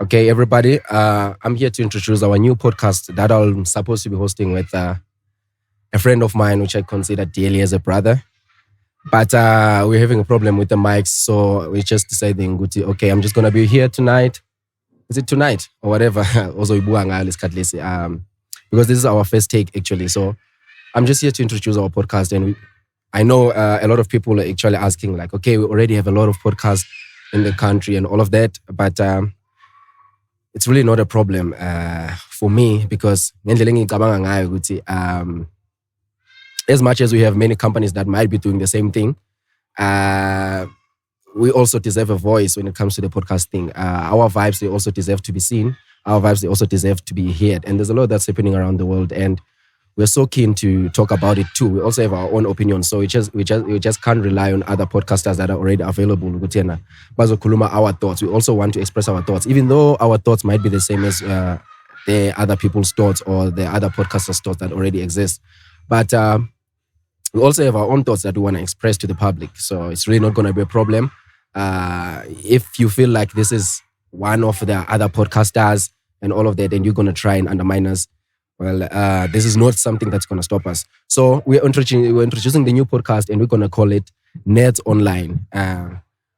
Okay, everybody. I'm here to introduce our new podcast that I'm supposed to be hosting with a friend of mine, which I consider dearly as a brother. But we're having a problem with the mics, so we're just deciding, okay, I'm just gonna be here tonight. Is it tonight or whatever? Also, because this is our first take actually. So I'm just here to introduce our podcast, and I know a lot of people are actually asking, like, okay, we already have a lot of podcasts in the country and all of that, but it's really not a problem for me because as much as we have many companies that might be doing the same thing, we also deserve a voice when it comes to the podcast thing. Our vibes, they also deserve to be seen. Our vibes, they also deserve to be heard. And there's a lot that's happening around the world, and we're so keen to talk about it too. We also have our own opinions, so we just can't rely on other podcasters that are already available. Our thoughts. We also want to express our thoughts, even though our thoughts might be the same as the other people's thoughts or the other podcasters' thoughts that already exist. But we also have our own thoughts that we want to express to the public. So it's really not going to be a problem. If you feel like this is one of the other podcasters and all of that, and you're going to try and undermine us, well, this is not something that's going to stop us. So we're introducing the new podcast, and we're going to call it Nets Online.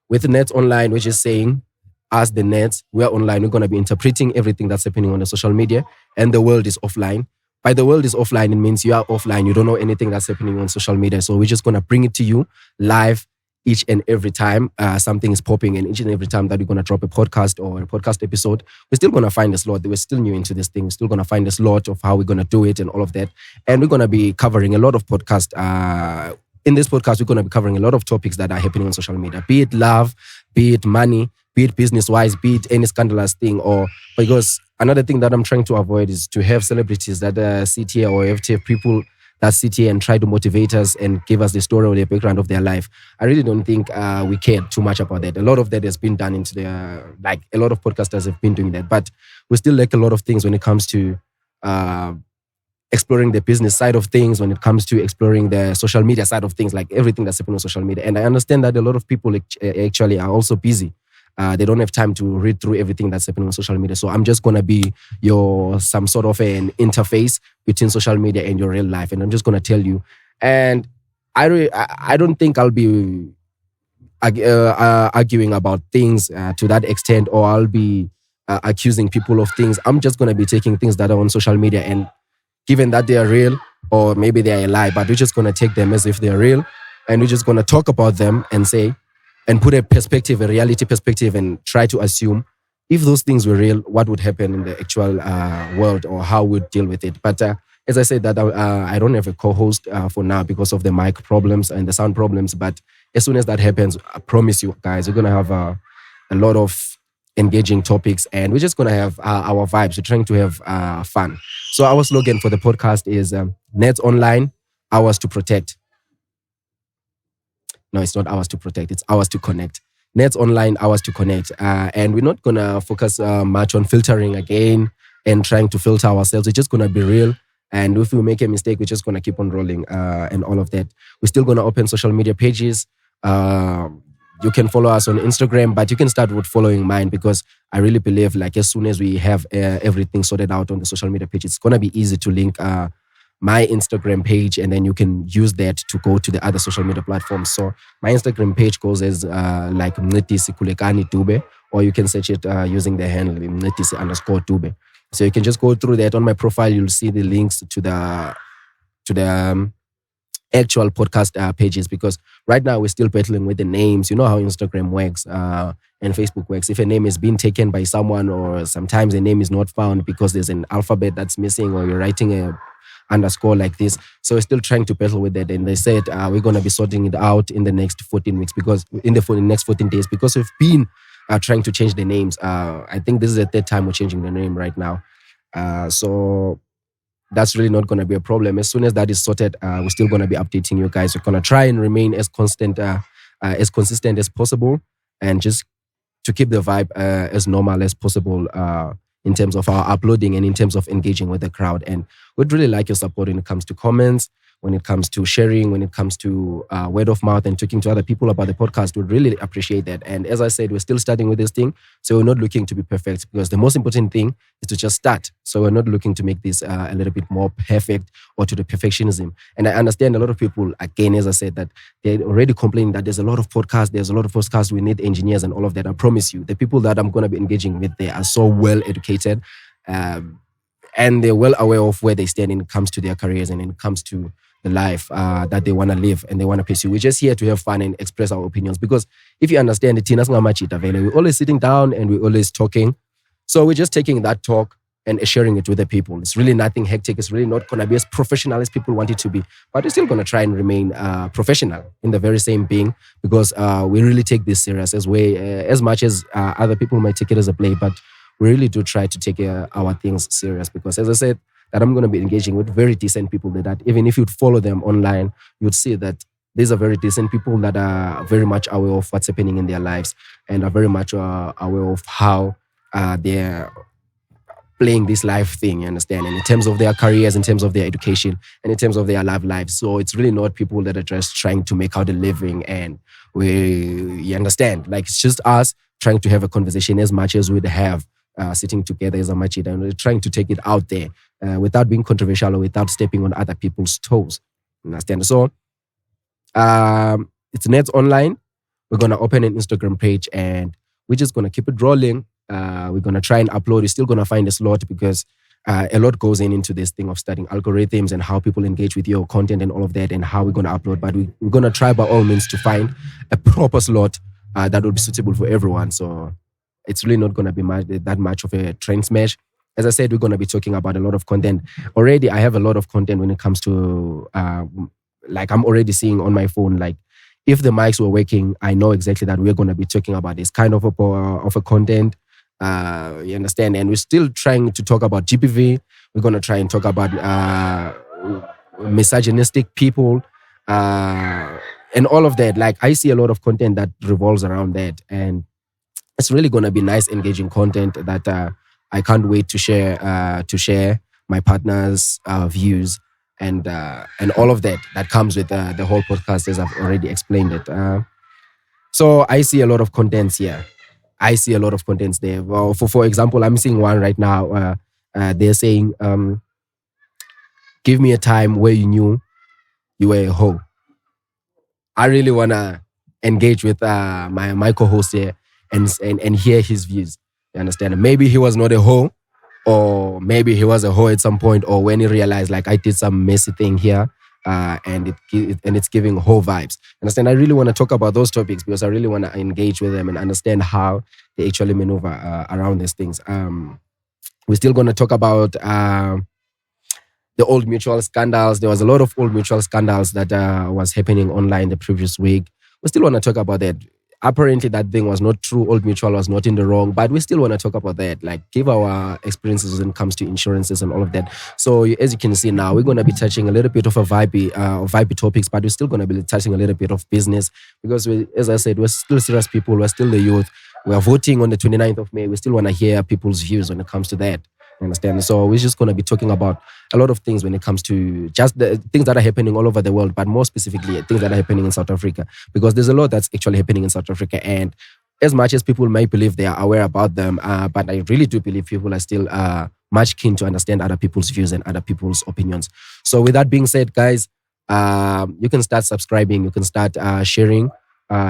With Nets Online, which is saying, as the Nets, we're online. We're going to be interpreting everything that's happening on the social media, and the world is offline. By the world is offline, it means you are offline. You don't know anything that's happening on social media. So we're just going to bring it to you live each and every time something is popping, and each and every time that we're going to drop a podcast or a podcast episode, we're still going to find a slot. We're still new into this thing. We're still going to find a slot of how we're going to do it and all of that. And we're going to be covering a lot of podcasts. In this podcast, we're going to be covering a lot of topics that are happening on social media, be it love, be it money, be it business-wise, be it any scandalous thing, or because another thing that I'm trying to avoid is to have celebrities that sit here, or have to have people that sit here and try to motivate us and give us the story or the background of their life. I really don't think we care too much about that. A lot of that has been done into a lot of podcasters have been doing that, but we still lack a lot of things when it comes to exploring the business side of things, when it comes to exploring the social media side of things, like everything that's happening on social media. And I understand that a lot of people actually are also busy. They don't have time to read through everything that's happening on social media. So I'm just going to be some sort of an interface between social media and your real life. And I'm just going to tell you. And I don't think I'll be arguing about things to that extent, or I'll be accusing people of things. I'm just going to be taking things that are on social media, and given that they are real, or maybe they are a lie, but we're just going to take them as if they're real. And we're just going to talk about them and say, and put a reality perspective, and try to assume if those things were real, what would happen in the actual world, or how we'd deal with it. But as I said, that I don't have a co-host for now because of the mic problems and the sound problems. But as soon as that happens, I promise you guys, we're going to have a lot of engaging topics, and we're just going to have our vibes. We're trying to have fun. So our slogan for the podcast is Nets Online, ours to protect. No, it's not ours to protect. It's ours to connect. Nets Online, ours to connect. And we're not going to focus much on filtering again and trying to filter ourselves. It's just going to be real. And if we make a mistake, we're just going to keep on rolling and all of that. We're still going to open social media pages. You can follow us on Instagram, but you can start with following mine, because I really believe, like, as soon as we have everything sorted out on the social media page, it's going to be easy to link my Instagram page, and then you can use that to go to the other social media platforms. So my Instagram page goes as like Mncedisi Kulekani Dube, or you can search it using the handle Mncedisi_Dube. So you can just go through that. On my profile, you'll see the links to the actual podcast pages, because right now we're still battling with the names. You know how Instagram works and Facebook works. If a name is being taken by someone, or sometimes a name is not found because there's an alphabet that's missing, or you're writing a underscore like this. So we're still trying to battle with that. And they said we're going to be sorting it out in the next 14 weeks, because in the next 14 days, because we've been trying to change the names. I think this is the third time we're changing the name right now. So that's really not going to be a problem. As soon as that is sorted, we're still going to be updating you guys. We're going to try and remain as consistent as possible, and just to keep the vibe as normal as possible in terms of our uploading and in terms of engaging with the crowd. And we'd really like your support when it comes to comments. when it comes to sharing, when it comes to word of mouth and talking to other people about the podcast, we'd really appreciate that. And as I said, we're still starting with this thing. So we're not looking to be perfect, because the most important thing is to just start. So we're not looking to make this a little bit more perfect or to the perfectionism. And I understand a lot of people, again, as I said, that they're already complaining that there's a lot of podcasts, we need engineers and all of that. I promise you, the people that I'm going to be engaging with, they are so well educated. And they're well aware of where they stand when it comes to their careers and when it comes to the life that they want to live and they want to pursue. We're just here to have fun and express our opinions, because if you understand the Tina Sngamachita, we're always sitting down and we're always talking. So we're just taking that talk and sharing it with the people. It's really nothing hectic. It's really not going to be as professional as people want it to be. But we're still going to try and remain professional in the very same being, because we really take this serious as much as other people might take it as a play. But we really do try to take our things serious, because as I said, that I'm going to be engaging with very decent people that even if you'd follow them online, you'd see that these are very decent people that are very much aware of what's happening in their lives and are very much aware of how they're playing this life thing, you understand? And in terms of their careers, in terms of their education, and in terms of their love lives. So it's really not people that are just trying to make out a living and you understand? Like, it's just us trying to have a conversation as much as we'd have sitting together as a machida, and we're trying to take it out there without being controversial or without stepping on other people's toes. Understand? So it's Neds Online. We're going to open an Instagram page and we're just going to keep it rolling. We're going to try and upload. You're still going to find a slot, because a lot goes into this thing of studying algorithms and how people engage with your content and all of that, and how we're going to upload. But we're going to try by all means to find a proper slot that will be suitable for everyone. So it's really not going to be that much of a train smash. As I said, we're going to be talking about a lot of content. Already, I have a lot of content when it comes to, like, I'm already seeing on my phone, like, if the mics were working, I know exactly that we're going to be talking about this kind of a content. You understand? And we're still trying to talk about GBV. We're going to try and talk about misogynistic people and all of that. Like, I see a lot of content that revolves around that. And it's really going to be nice, engaging content that I can't wait to share my partner's views and all of that comes with the whole podcast, as I've already explained it. So I see a lot of contents here. I see a lot of contents there. Well, for example, I'm seeing one right now. They're saying, give me a time where you knew you were a hoe. I really want to engage with my co-host here and hear his views. You understand? Maybe he was not a hoe, or maybe he was a hoe at some point, or when he realized, like, I did some messy thing here, and it's giving hoe vibes. Understand? I really want to talk about those topics, because I really want to engage with them and understand how they actually maneuver around these things. We're still going to talk about the old mutual scandals. There was a lot of old mutual scandals that was happening online the previous week. We still want to talk about that. Apparently, that thing was not true. Old Mutual was not in the wrong, but we still want to talk about that. Like, give our experiences when it comes to insurances and all of that. So, as you can see now, we're going to be touching a little bit of a vibey topics, but we're still going to be touching a little bit of business, because, as I said, we're still serious people. We're still the youth. We are voting on the 29th of May. We still want to hear people's views when it comes to that. You understand? So we're just going to be talking about a lot of things when it comes to just the things that are happening all over the world, but more specifically things that are happening in South Africa, because there's a lot that's actually happening in South Africa. And as much as people may believe they are aware about them, but I really do believe people are still much keen to understand other people's views and other people's opinions. So with that being said, guys, you can start subscribing, you can start sharing.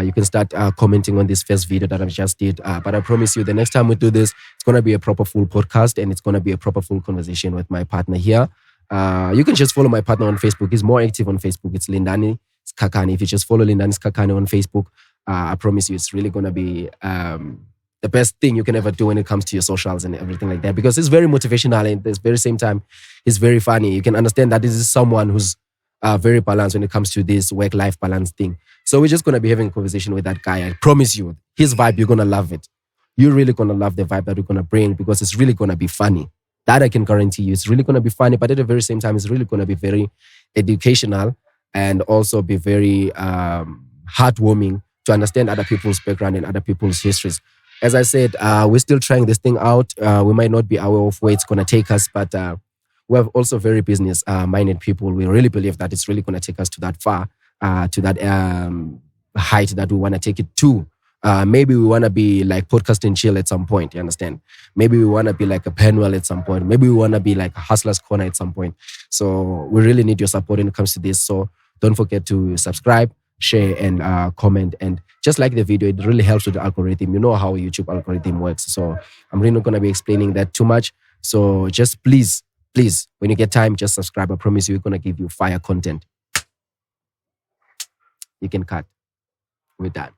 You can start commenting on this first video that I just did. But I promise you, the next time we do this, it's going to be a proper full podcast, and it's going to be a proper full conversation with my partner here. You can just follow my partner on Facebook. He's more active on Facebook. It's Lindani Skakani. If you just follow Lindani Skakani on Facebook, I promise you, it's really going to be the best thing you can ever do when it comes to your socials and everything like that. Because it's very motivational, and at the very same time, it's very funny. You can understand that this is someone who's very balanced when it comes to this work-life balance thing. So we're just going to be having a conversation with that guy. I promise you, his vibe, you're going to love it. You're really going to love the vibe that we're going to bring, because it's really going to be funny. That I can guarantee you. It's really going to be funny, but at the very same time, it's really going to be very educational and also be very heartwarming to understand other people's background and other people's histories. As I said, we're still trying this thing out. We might not be aware of where it's going to take us, but we're also very business minded people. We really believe that it's really going to take us to that far, to that height that we want to take it to. Maybe we want to be like Podcasting Chill at some point, you understand? Maybe we want to be like a Penwell at some point. Maybe we want to be like a Hustler's Corner at some point. So we really need your support when it comes to this. So don't forget to subscribe, share, and comment. And just like the video, it really helps with the algorithm. You know how YouTube algorithm works. So I'm really not going to be explaining that too much. So just please, when you get time, just subscribe. I promise you, we're going to give you fire content. You can cut. We're done.